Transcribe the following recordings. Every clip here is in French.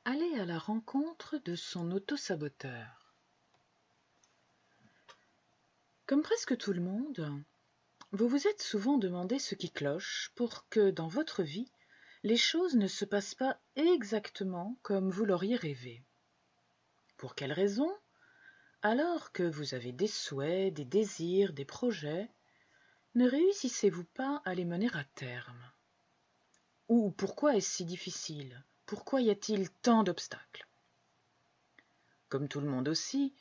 Aller à la rencontre de son auto-saboteur. Comme presque tout le monde, vous vous êtes souvent demandé ce qui cloche pour que, dans votre vie, les choses ne se passent pas exactement comme vous l'auriez rêvé. Pour quelle raison? Alors que vous avez des souhaits, des désirs, des projets, ne réussissez-vous pas à les mener à terme? Ou pourquoi est-ce si difficile? Pourquoi y a-t-il tant d'obstacles? Comme tout le monde aussi,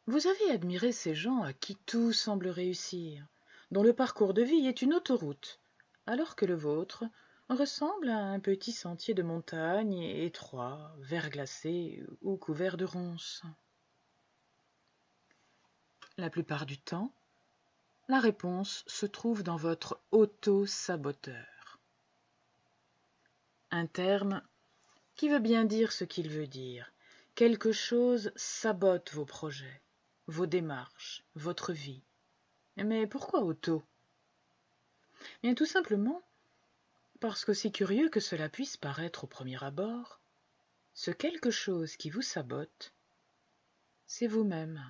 vous avez admiré ces gens à qui tout semble réussir, dont le parcours de vie est une autoroute, alors que le vôtre ressemble à un petit sentier de montagne étroit, verglacé ou couvert de ronces. La plupart du temps, la réponse se trouve dans votre auto-saboteur. Un terme qui veut bien dire ce qu'il veut dire. Quelque chose sabote vos projets, vos démarches, votre vie. Mais pourquoi auto? Bien tout simplement parce qu'aussi curieux que cela puisse paraître au premier abord, ce quelque chose qui vous sabote, c'est vous-même.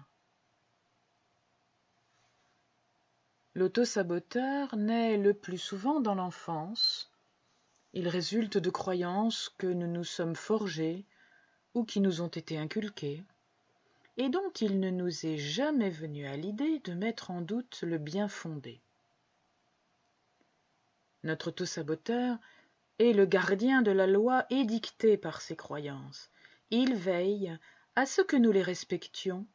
L'auto-saboteur naît le plus souvent dans l'enfance. Il résulte de croyances que nous nous sommes forgées ou qui nous ont été inculquées, et dont il ne nous est jamais venu à l'idée de mettre en doute le bien fondé. Notre auto-saboteur est le gardien de la loi édictée par ses croyances. Il veille à ce que nous les respections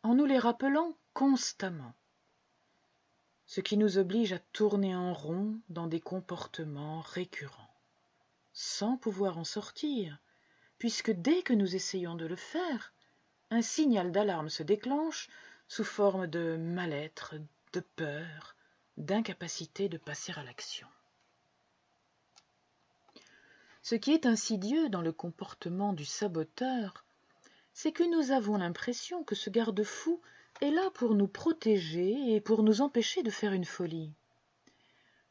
en nous les rappelant constamment, ce qui nous oblige à tourner en rond dans des comportements récurrents, sans pouvoir en sortir, puisque dès que nous essayons de le faire, un signal d'alarme se déclenche sous forme de mal-être, de peur, d'incapacité de passer à l'action. Ce qui est insidieux dans le comportement du saboteur, c'est que nous avons l'impression que ce garde-fou est là pour nous protéger et pour nous empêcher de faire une folie.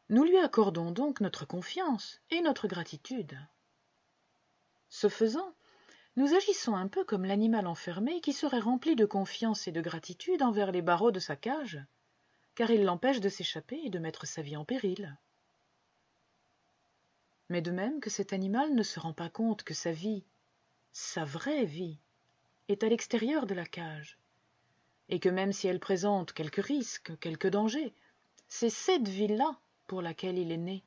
Nous lui accordons donc notre confiance et notre gratitude. Ce faisant, nous agissons un peu comme l'animal enfermé qui serait rempli de confiance et de gratitude envers les barreaux de sa cage, car il l'empêche de s'échapper et de mettre sa vie en péril. Mais de même que cet animal ne se rend pas compte que sa vie, sa vraie vie, est à l'extérieur de la cage, et que même si elle présente quelques risques, quelques dangers, c'est cette vie-là pour laquelle il est né.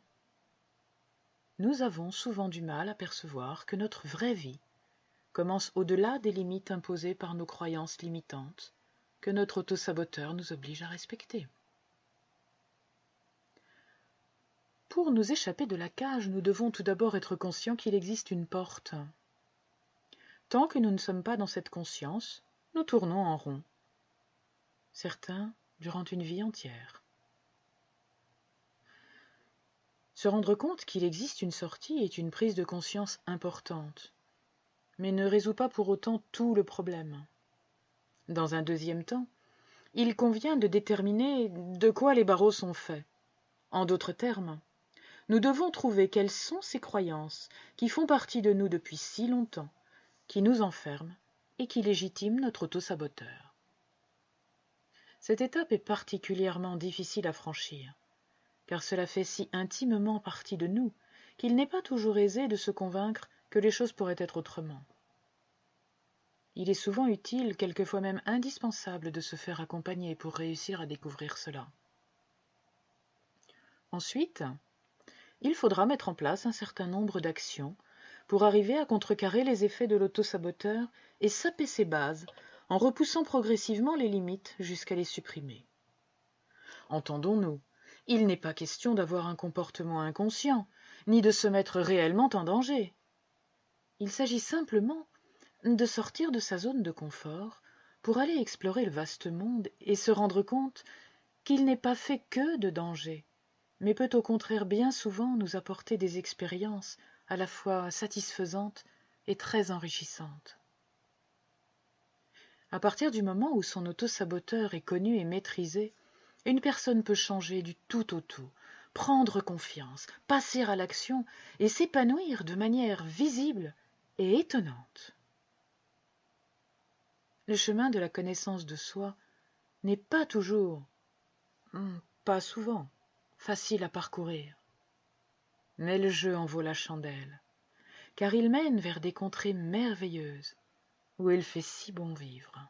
Nous avons souvent du mal à percevoir que notre vraie vie commence au-delà des limites imposées par nos croyances limitantes, que notre auto-saboteur nous oblige à respecter. Pour nous échapper de la cage, nous devons tout d'abord être conscients qu'il existe une porte. Tant que nous ne sommes pas dans cette conscience, nous tournons en rond. Certains durant une vie entière. Se rendre compte qu'il existe une sortie est une prise de conscience importante, mais ne résout pas pour autant tout le problème. Dans un deuxième temps, il convient de déterminer de quoi les barreaux sont faits. En d'autres termes, nous devons trouver quelles sont ces croyances qui font partie de nous depuis si longtemps, qui nous enferment et qui légitiment notre auto-saboteur. Cette étape est particulièrement difficile à franchir, car cela fait si intimement partie de nous qu'il n'est pas toujours aisé de se convaincre que les choses pourraient être autrement. Il est souvent utile, quelquefois même indispensable, de se faire accompagner pour réussir à découvrir cela. Ensuite, il faudra mettre en place un certain nombre d'actions pour arriver à contrecarrer les effets de l'auto-saboteur et saper ses bases en repoussant progressivement les limites jusqu'à les supprimer. Entendons-nous, il n'est pas question d'avoir un comportement inconscient, ni de se mettre réellement en danger. Il s'agit simplement de sortir de sa zone de confort pour aller explorer le vaste monde et se rendre compte qu'il n'est pas fait que de danger, mais peut au contraire bien souvent nous apporter des expériences à la fois satisfaisantes et très enrichissantes. À partir du moment où son auto-saboteur est connu et maîtrisé, une personne peut changer du tout au tout, prendre confiance, passer à l'action et s'épanouir de manière visible et étonnante. Le chemin de la connaissance de soi n'est pas toujours, pas souvent, facile à parcourir. Mais le jeu en vaut la chandelle, car il mène vers des contrées merveilleuses, où il fait si bon vivre.